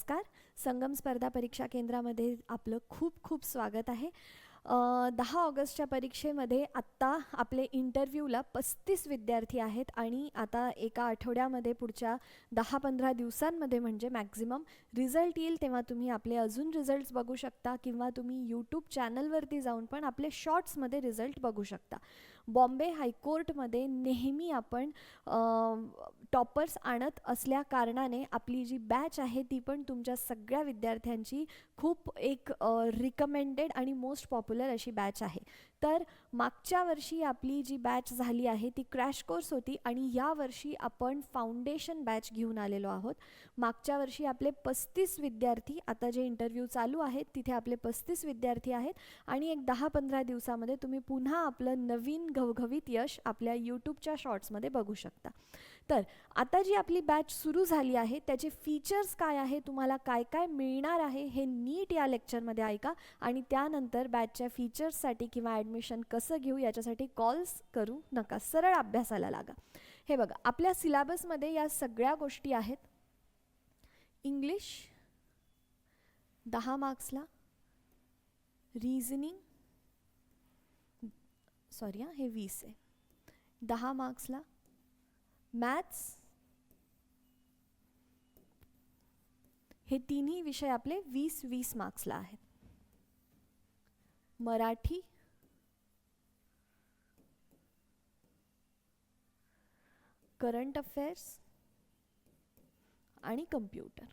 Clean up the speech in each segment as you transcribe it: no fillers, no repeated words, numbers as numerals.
नमस्कार. संगम स्पर्धा परीक्षा केंद्रामध्ये आपलं खूप खूप स्वागत आहे. 10 ऑगस्टच्या परीक्षेमध्ये आत्ता आपले इंटरव्ह्यूला 35 विद्यार्थी आहेत आणि आता एका आठवड्यामध्ये पुढच्या 10-15 दिवसांमध्ये म्हणजे मॅक्झिमम रिझल्ट येईल, तेव्हा तुम्ही आपले अजून रिझल्ट्स बघू शकता किंवा तुम्ही यूट्यूब चॅनलवरती जाऊन पण आपले शॉर्ट्समध्ये रिझल्ट बघू शकता. बॉम्बे हायकोर्टमध्ये नेहमी आपण टॉपर्स आणत असल्या कारणाने आपली जी बॅच आहे ती पण तुमच्या सगळ्या विद्यार्थ्यांची खूप एक रिकमेंडेड आणि मोस्ट पॉप्युलर अशी बॅच आहे. तर मागच्या वर्षी आपली जी बॅच झाली आहे ती क्रॅश कोर्स होती आणि या वर्षी आपण फाउंडेशन बॅच घेऊन आलेलो आहोत. मागच्या वर्षी आपले 35 विद्यार्थी, आता जे इंटरव्ह्यू चालू आहेत तिथे आपले 35 विद्यार्थी आहेत आणि एक 10-15 दिवसामध्ये तुम्ही पुन्हा आपलं नवीन घवघवीत यश आपल्या यूट्यूबच्या शॉर्ट्समध्ये बघू शकता. तर आता जी आपली बॅच सुरू झाली आहे त्याचे फीचर्स काय आहे, तुम्हाला काय काय मिळणार आहे हे नीट या लेक्चरमध्ये ऐका आणि त्यानंतर बॅचच्या फीचर्ससाठी किंवा ॲडमिशन कसं घेऊ याच्यासाठी कॉल्स करू नका, सरळ अभ्यासाला लागा. हे बघा, आपल्या सिलेबसमध्ये या सगळ्या गोष्टी आहेत. इंग्लिश 10 मार्क्सला, रिझनिंग हे 20 आहे, 10 मार्क्सला, मॅथ्स हे तिन्ही विषय आपले 20-20 मार्क्सला आहेत. मराठी, करंट अफेअर्स आणि कम्प्युटर,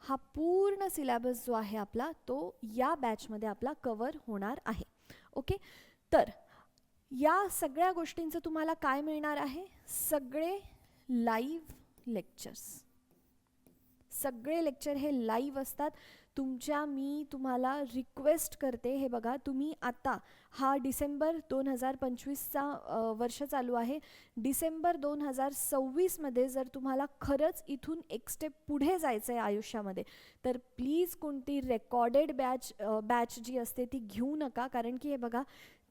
हा पूर्ण सिलेबस जो आहे आपला तो या बॅचमध्ये आपला कव्हर होणार आहे. ओके, तर या सगळ्या गोष्टींचं तुम्हाला काय मिळणार आहे, सगळे लाईव्ह लेक्चर्स. सगळे लेक्चर हे लाईव्ह असतात. मी तुम्हाला रिक्वेस्ट करते, हे बघा, तुम्ही आता हा डिसेंबर 2025चा वर्ष चालू आहे. डिसेंबर 2026मध्ये जर तुम्हाला खरंच इथून एक स्टेप पुढे जायचं आहे आयुष्यामध्ये तर प्लीज कोणती रेकॉर्डेड बॅच जी असते ती घेऊ नका. कारण की हे बघा,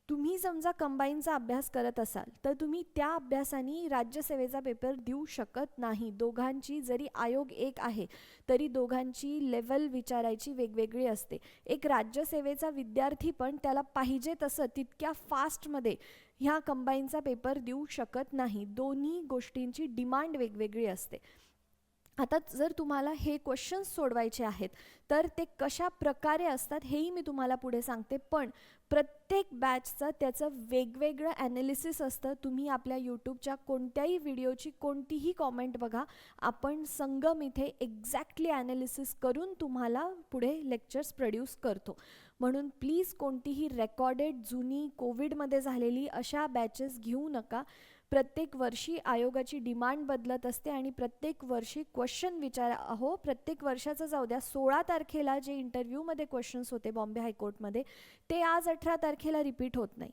तुम्ही समजा कंबाईनचा अभ्यास करत असाल तर तुम्ही त्या अभ्यासाने राज्यसेवेचा पेपर देऊ शकत नाही. दोघांची जरी आयोग एक आहे तरी दोघांची लेवल विचारायची वेगवेगळी असते. एक राज्यसेवेचा विद्यार्थी पण त्याला पाहिजे तसं तितक्या फास्टमध्ये ह्या कंबाईनचा पेपर देऊ शकत नाही. दोन्ही गोष्टींची डिमांड वेगवेगळी असते. आता जर तुम्हाला हे क्वेश्चन्स सोडवायचे आहेत तर ते कशा प्रकारे असतात हेही मी तुम्हाला पुढे सांगते, पण प्रत्येक बॅचचं त्याचं वेगवेगळं ॲनालिसिस असतं. तुम्ही आपल्या यूट्यूबच्या कोणत्याही व्हिडिओची कोणतीही कॉमेंट बघा, आपण संगम इथे एक्झॅक्टली ॲनालिसिस करून तुम्हाला पुढे लेक्चर्स प्रोड्यूस करतो. म्हणून प्लीज कोणतीही रेकॉर्डेड जुनी कोविडमध्ये झालेली अशा बॅचेस घेऊ नका. प्रत्येक वर्षी आयोगाची डिमांड बदलत असते आणि प्रत्येक वर्षी क्वेश्चन प्रत्येक वर्षाचं जाऊ द्या, 16 तारखेला जे इंटरव्ह्यूमध्ये क्वेश्चन्स होते बॉम्बे हायकोर्टमध्ये ते आज 18 तारखेला रिपीट होत नाही.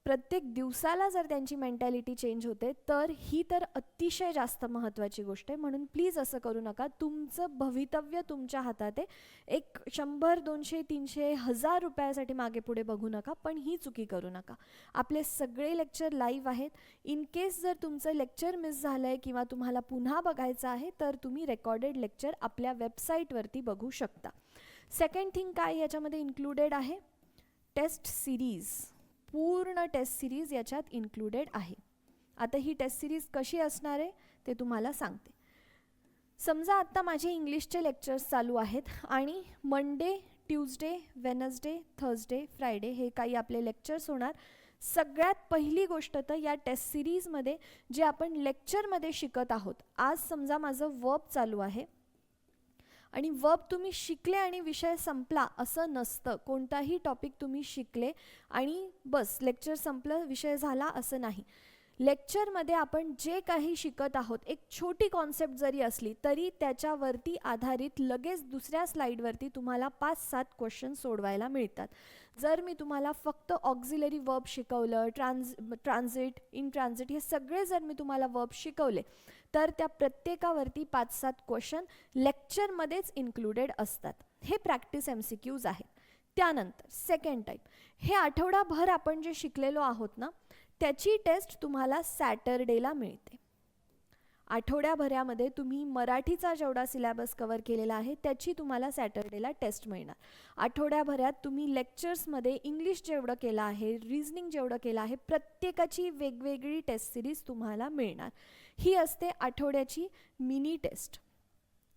प्रत्येक दिवसाला जर त्यांची मेंटॅलिटी चेंज होते तर ही तर अतिशय जास्त महत्त्वाची गोष्ट आहे. म्हणून प्लीज असं करू नका. तुमचं भवितव्य तुमच्या हातात आहे. एक 100, 200, 300, 1000 रुपयासाठी मागे पुढे बघू नका, पण ही चुकी करू नका. आपले सगळे लेक्चर लाईव्ह आहेत. इन केस जर तुमचं लेक्चर मिस झालं आहे किंवा तुम्हाला पुन्हा बघायचं आहे तर तुम्ही रेकॉर्डेड लेक्चर आपल्या वेबसाईटवरती बघू शकता. सेकंड थिंग काय याच्यामध्ये इन्क्लुडेड आहे, टेस्ट सिरीज. पूर्ण टेस्ट सिरीज याच्यात इन्क्लुडेड आहे. आता ही टेस्ट सिरीज कशी असणार आहे ते तुम्हाला सांगते. समजा आत्ता माझे इंग्लिशचे लेक्चर्स चालू आहेत आणि Monday, Tuesday, Wednesday, Thursday, Friday हे काही आपले लेक्चर्स होणार. सगळ्यात पहिली गोष्ट तर या टेस्ट सिरीजमध्ये जे आपण लेक्चरमध्ये शिकत आहोत, आज समजा माझं वर्ब चालू आहे आणि वर्ब तुम्ही शिकले आणि विषय संपला असं नसतं. कोणताही टॉपिक तुम्ही शिकले आणि बस लेक्चर संपलं, विषय झाला असं नाही. लेक्चरमध्ये आपण जे काही शिकत आहोत, एक छोटी कॉन्सेप्ट जरी असली तरी त्याच्यावरती आधारित लगेच दुसऱ्या स्लाईडवरती तुम्हाला 5-7 क्वेश्चन सोडवायला मिळतात. जर मी तुम्हाला फक्त ऑक्झिलरी वर्ब शिकवलं, ट्रान्झिट, इन ट्रान्झिट हे सगळे जर मी तुम्हाला वर्ब शिकवले तर त्या प्रत्येकावरती 5-7 क्वेश्चन लेक्चरमध्येच इन्क्लुडेड असतात. हे प्रॅक्टिस MCQs आहेत. त्यानंतर सेकंड टाईप, हे आठवडाभर आपण जे शिकलेलो आहोत ना त्याची टेस्ट तुम्हाला सॅटरडेला मिळते. आठवड्याभरामध्ये तुम्ही मराठीचा जेवढा सिलेबस कव्हर केलेला आहे त्याची तुम्हाला सॅटर्डेला टेस्ट मिळणार. आठवड्याभरात तुम्ही लेक्चर्समध्ये इंग्लिश जेवढं केलं आहे, रिझनिंग जेवढं केलं आहे, प्रत्येकाची वेगवेगळी टेस्ट सिरीज तुम्हाला मिळणार. ही असते आठवड्याची मिनी टेस्ट.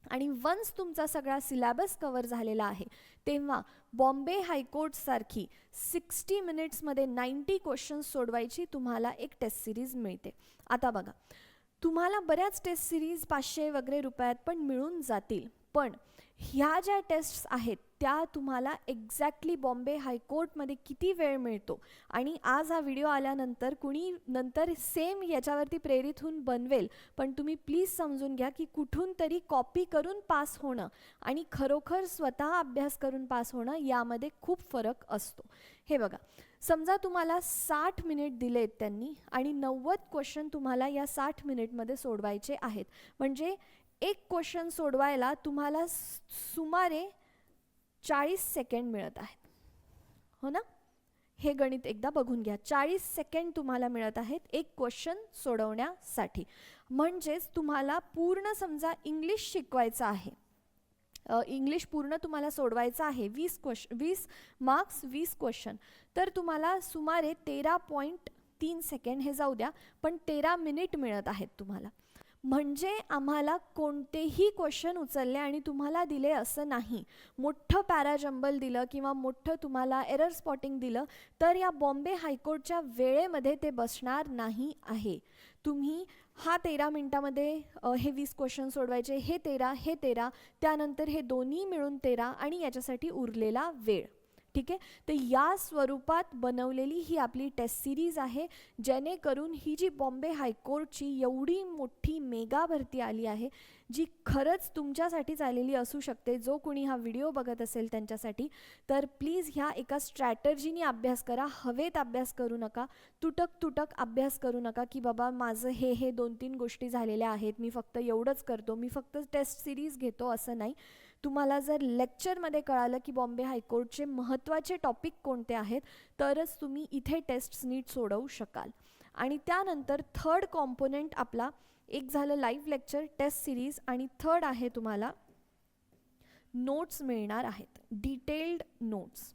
आणि वन्स तुमचा सगळा सिलेबस कव्हर झालेला आहे तेव्हा बॉम्बे हायकोर्टसारखी 60 मिनिट्समध्ये 90 क्वेश्चन्स सोडवायची तुम्हाला एक टेस्ट सिरीज मिळते. आता बघा, तुम्हाला बऱ्याच टेस्ट सिरीज 500 वगैरे रुपयात पण मिळून जातील, पण ह्या ज्या टेस्ट्स आहेत त्या तुम्हाला एक्झॅक्टली बॉम्बे हायकोर्टमध्ये किती वेळ मिळतो आणि आज हा व्हिडिओ आल्यानंतर कुणी नंतर सेम याच्यावरती प्रेरित होऊन बनवेल, पण तुम्ही प्लीज समजून घ्या की कुठून तरी कॉपी करून पास होणं आणि खरोखर स्वतः अभ्यास करून पास होणं यामध्ये खूप फरक असतो. हे बघा, समजा तुम्हाला 60 मिनिट दिलेत त्यांनी आणि 90 क्वेश्चन तुम्हाला या 60 मिनिटमध्ये सोडवायचे आहेत, म्हणजे एक क्वेश्चन सोडवायला तुम्हाला सुमारे 40 सेकंड मिळत आहेत, हो ना? हे गणित एकदा बघून घ्या. 40 सेकंड तुम्हाला मिळत आहेत एक क्वेश्चन सोडवण्यासाठी. म्हणजेच तुम्हाला पूर्ण समजा इंग्लिश शिकवायचं आहे, इंग्लिश पूर्ण तुम्हाला सोडवायचं आहे, 20 मार्क्स 20 क्वेश्चन, तर तुम्हाला सुमारे 13.3 सेकंड, हे जाऊ द्या, पण 13 मिनिट मिळत आहेत तुम्हाला. म्हणजे आम्हाला कोणतेही क्वेश्चन उचलले आणि तुम्हाला दिले असं नाही, मोठं पॅराजंबल दिलं किंवा मोठं तुम्हाला एरर स्पॉटिंग दिलं तर या बॉम्बे हायकोर्टच्या वेळेमध्ये ते बसणार नाही आहे. तुम्ही हा 13 मिनिटामध्ये हे 20 क्वेश्चन सोडवायचे, हे 13, त्यानंतर हे दोन्ही मिळून 13 आणि याच्यासाठी उरलेला वेळ. ठीक आहे, तर या स्वरूपात बनवलेली ही आपली टेस्ट सिरीज आहे, जेणेकरून ही जी बॉम्बे हायकोर्टची एवढी मोठी मेगा भरती आली आहे जी खरंच तुमच्यासाठीच आलेली असू शकते, जो कोणी हा व्हिडिओ बघत असेल त्यांच्यासाठी. तर प्लीज ह्या एका स्ट्रॅटर्जीनी अभ्यास करा, हवेत अभ्यास करू नका, तुटक अभ्यास करू नका की बाबा माझं हे 2-3 गोष्टी झालेल्या आहेत, मी फक्त एवढंच करतो, मी फक्त टेस्ट सिरीज घेतो, असं नाही. तुम्हाला जर लेक्चरमध्ये कळालं की बॉम्बे हायकोर्टचे महत्त्वाचे टॉपिक कोणते आहेत तरच तुम्ही इथे टेस्ट्स नीट सोडवू शकाल. आणि त्यानंतर थर्ड कॉम्पोनंट आपला, एक झालं लाईव्ह लेक्चर, टेस्ट सिरीज, आणि थर्ड आहे तुम्हाला नोट्स मिळणार आहेत, डिटेल्ड नोट्स.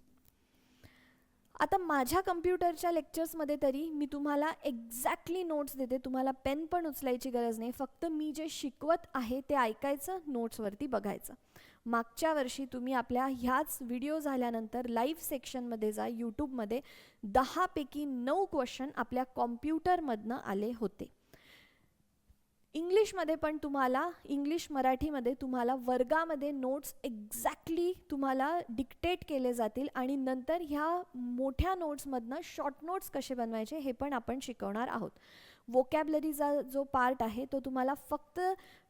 आता माझ्या कम्प्युटरच्या लेक्चर्समध्ये तरी मी तुम्हाला एक्झॅक्टली नोट्स देते, तुम्हाला पेन पण उचलायची गरज नाही, फक्त मी जे शिकवत आहे ते ऐकायचं, नोट्सवरती बघायचं. मागच्या वर्षी तुम्ही आपल्या ह्याच व्हिडिओ झाल्यानंतर लाईव्ह सेक्शनमध्ये जा यूट्यूबमध्ये, 10 पैकी 9 क्वेश्चन आपल्या कॉम्प्युटरमधनं आले होते. इंग्लिशमध्ये पण तुम्हाला, इंग्लिश मराठीमध्ये तुम्हाला वर्गामध्ये नोट्स एक्झॅक्टली तुम्हाला डिक्टेट केले जातील आणि नंतर ह्या मोठ्या नोट्समधनं शॉर्ट नोट्स कसे बनवायचे हे पण आपण शिकवणार आहोत. वोकॅबलरीचा जो पार्ट आहे तो तुम्हाला फक्त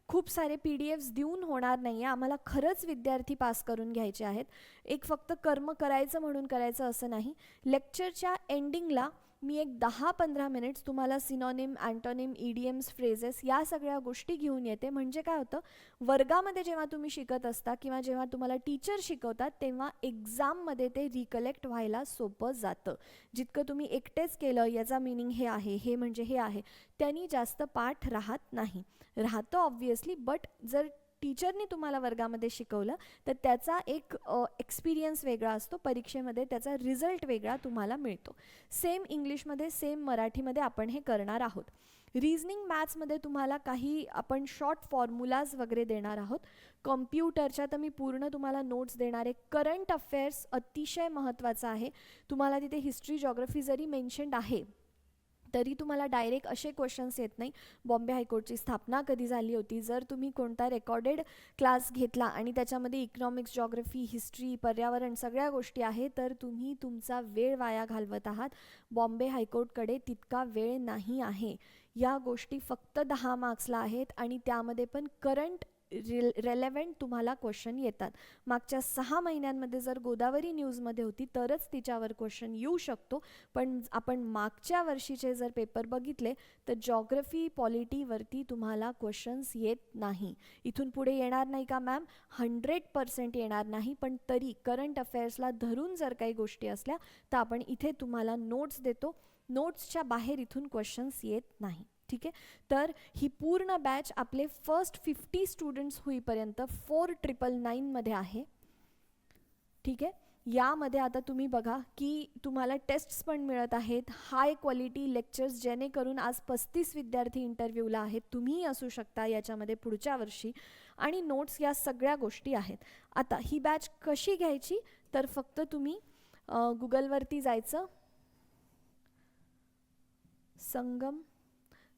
खूप सारे PDFs देऊन होणार नाही आहे, आम्हाला खरंच विद्यार्थी पास करून घ्यायचे आहेत, एक फक्त कर्म करायचं म्हणून करायचं असं नाही. लेक्चरच्या एंडिंगला मी एक 10-15 मिनिट्स तुम्हाला सिनॉनिम, अँटोनिम, इडियम्स, फ्रेजेस या सगळ्या गोष्टी घेऊन येते. म्हणजे काय होतं, वर्गामध्ये जेव्हा तुम्ही शिकत असता किंवा जेव्हा तुम्हाला टीचर शिकवतात तेव्हा एक्झाममध्ये ते रिकलेक्ट व्हायला सोपं जातं. जितकं तुम्ही एकटेच केलं, याचा मीनिंग हे आहे, हे म्हणजे हे आहे, त्यांनी जास्त पाठ राहत नाही, राहतं ऑब्व्हियसली, बट जर टीचरनी तुम्हाला वर्गामध्ये शिकवलं तर त्याचा एक एक्सपिरियन्स वेगळा असतो, परीक्षेमध्ये त्याचा रिझल्ट वेगळा तुम्हाला मिळतो. सेम इंग्लिशमध्ये, सेम मराठीमध्ये आपण हे करणार आहोत. रिझनिंग, मॅथ्समध्ये तुम्हाला काही आपण शॉर्ट फॉर्म्युलाज वगैरे देणार आहोत. कॉम्प्युटरच्या तर मी पूर्ण तुम्हाला नोट्स देणार आहे. करंट अफेअर्स अतिशय महत्त्वाचं आहे, तुम्हाला तिथे हिस्ट्री, जॉग्रफी जरी मेन्शन्ड आहे तरी तुम्हाला डायरेक्ट असे क्वेश्चन्स येत नाही, बॉम्बे हायकोर्टची स्थापना कधी झाली होती. जर तुम्ही कोणता रेकॉर्डेड क्लास घेतला आणि त्याच्यामध्ये इकॉनॉमिक्स, जॉग्रफी, हिस्ट्री, पर्यावरण सगळ्या गोष्टी आहेत तर तुम्ही तुमचा वेळ वाया घालवत आहात. बॉम्बे हायकोर्टकडे तितका वेळ नाही आहे. या गोष्टी फक्त 10 मार्क्सला आहेत आणि त्यामध्ये पण करंट रेलेव्हंट तुम्हाला क्वेश्चन येतात. मागच्या 6 महिन्यांमध्ये जर गोदावरी न्यूजमध्ये होती तरच तिच्यावर क्वेश्चन येऊ शकतो, पण आपण मागच्या वर्षीचे जर पेपर बघितले तर जॉग्रफी, पॉलिटीवरती तुम्हाला क्वेश्चन्स येत नाही. इथून पुढे येणार नाही का मॅम? 100% येणार नाही, पण तरी करंट अफेअर्सला धरून जर काही गोष्टी असल्या तर आपण इथे तुम्हाला नोट्स देतो, नोट्सच्या बाहेर इथून क्वेश्चन्स येत नाही. ठीक आहे. तर ही पूर्ण बॅच आपले फर्स्ट 50 स्टुडंट्स होईपर्यंत 4999मध्ये आहे. ठीक आहे. यामध्ये आता तुम्ही बघा की तुम्हाला टेस्ट्स पण मिळत आहेत, हाय क्वालिटी लेक्चर्स, जेणेकरून आज 35 विद्यार्थी इंटरव्ह्यूला आहेत, तुम्हीही असू शकता याच्यामध्ये पुढच्या वर्षी, आणि नोट्स या सगळ्या गोष्टी आहेत. आता ही बॅच कशी घ्यायची, तर फक्त तुम्ही गुगलवरती जायचं, संगम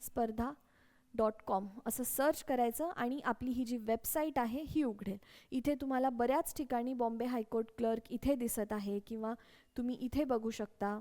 स्पर्धा.com असं सर्च करायचं आणि आपली ही जी वेबसाईट आहे ही उघडेल. इथे तुम्हाला बऱ्याच ठिकाणी बॉम्बे हायकोर्ट क्लर्क इथे दिसत आहे, किंवा तुम्ही इथे बघू शकता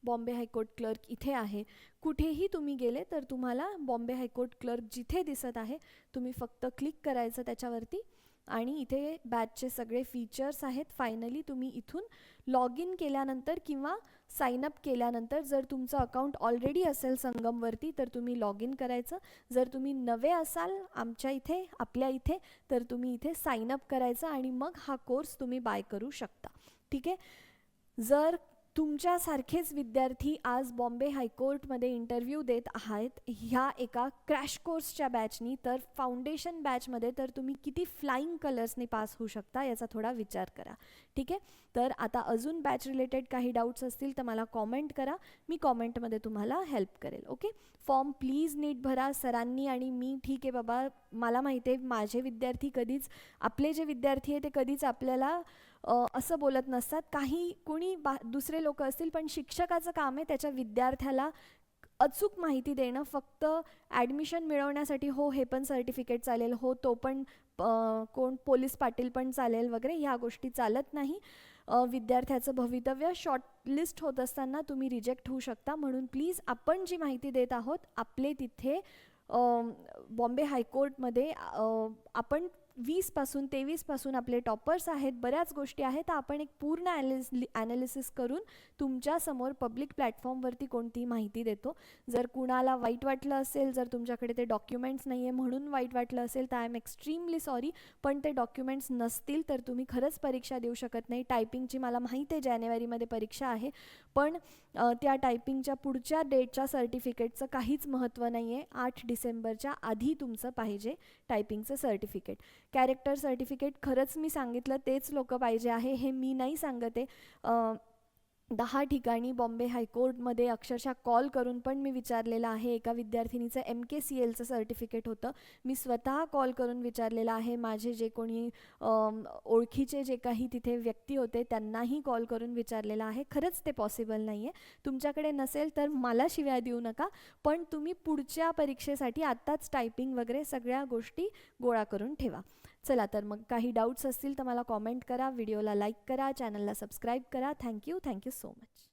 बॉम्बे हायकोर्ट क्लर्क इथे आहे. कुठेही तुम्ही गेले तर तुम्हाला बॉम्बे हायकोर्ट क्लर्क जिथे दिसत आहे तुम्ही फक्त क्लिक करायचं त्याच्यावरती, आणि इथे बॅचचे सगळे फीचर्स आहेत. फायनली तुम्ही इथून लॉग इन केल्यानंतर किंवा साइन अप केल्यानंतर, जर तुमचं अकाउंट ऑलरेडी असेल संगमवरती तर तुम्ही लॉग इन करायचं. जर तुम्ही नवे असाल आपल्या इथे तर तुम्ही इथे साइन अप करायचं आणि मग हा कोर्स तुम्ही बाय करू शकता. ठीक आहे. जर तुमच्यासारखेच विद्यार्थी आज बॉम्बे हायकोर्टमध्ये इंटरव्ह्यू देत आहात ह्या एका क्रॅश कोर्सच्या बॅचनी, तर फाउंडेशन बॅचमध्ये तर तुम्ही किती फ्लाइंग कलर्सनी पास होऊ शकता याचा थोडा विचार करा. ठीक आहे. तर आता अजून बॅच रिलेटेड काही डाऊट्स असतील तर मला कॉमेंट करा, मी कॉमेंटमध्ये तुम्हाला हेल्प करेल. ओके. फॉर्म प्लीज नीट भरा सरांनी आणि मी. ठीक आहे बाबा, मला माहिती आहे माझे विद्यार्थी कधीच, आपले जे विद्यार्थी आहे ते कधीच आपल्याला असं बोलत नसतात. कोणी दुसरे लोक असतील, पण शिक्षकाचं काम आहे त्याच्या विद्यार्थ्याला अचूक माहिती देणं. फक्त ॲडमिशन मिळवण्यासाठी हो हे पण सर्टिफिकेट चालेल, हो तो पण कोण पोलीस पाटील पण चालेल वगैरे, ह्या गोष्टी चालत नाही. विद्यार्थ्याचं भवितव्य शॉर्टलिस्ट होत असताना तुम्ही रिजेक्ट होऊ शकता. म्हणून प्लीज आपण जी माहिती देत आहोत आपले तिथे बॉम्बे हायकोर्टमध्ये आपण 20 पासून 23 आपले टॉपर्स आहेत, बऱ्याच गोष्टी आहेत. तर आपण एक पूर्ण ॲनालिसिस करून तुमच्यासमोर पब्लिक प्लॅटफॉर्मवरती कोणती माहिती देतो. जर कुणाला वाईट वाटलं असेल, जर तुमच्याकडे ते डॉक्युमेंट्स नाही आहे म्हणून वाईट वाटलं असेल, तर आय एम एक्स्ट्रीमली सॉरी. पण ते डॉक्युमेंट्स नसतील तर तुम्ही खरंच परीक्षा देऊ शकत नाही. टायपिंगची मला माहिती आहे जानेवारीमध्ये परीक्षा आहे, पण त्या टायपिंगच्या पुढच्या डेटच्या सर्टिफिकेटचं काहीच महत्त्व नाही आहे. 8 डिसेंबरच्या आधी तुमचं पाहिजे टायपिंगचं सर्टिफिकेट. कॅरेक्टर सर्टिफिकेट खरंच मी सांगितलं तेच लोक पाहिजे आहे, हे मी नाही सांगते. 10 ठिकाणी बॉम्बे हायकोर्टमध्ये अक्षरशः कॉल करून पण मी विचारलेलं आहे. एका विद्यार्थिनीचं MKCLचं सर्टिफिकेट होतं, मी स्वतः कॉल करून विचारलेलं आहे. माझे जे कोणी ओळखीचे जे काही तिथे व्यक्ती होते त्यांनाही कॉल करून विचारलेलं आहे. खरंच ते पॉसिबल नाही आहे. तुमच्याकडे नसेल तर मला शिव्या देऊ नका, पण तुम्ही पुढच्या परीक्षेसाठी आत्ताच टायपिंग वगैरे सगळ्या गोष्टी गोळा करून ठेवा. चला तर मग काही डाऊट्स असतील तर मला कॉमेंट करा, व्हिडिओला लाईक करा, चॅनलला सबस्क्राईब करा. Thank you so much.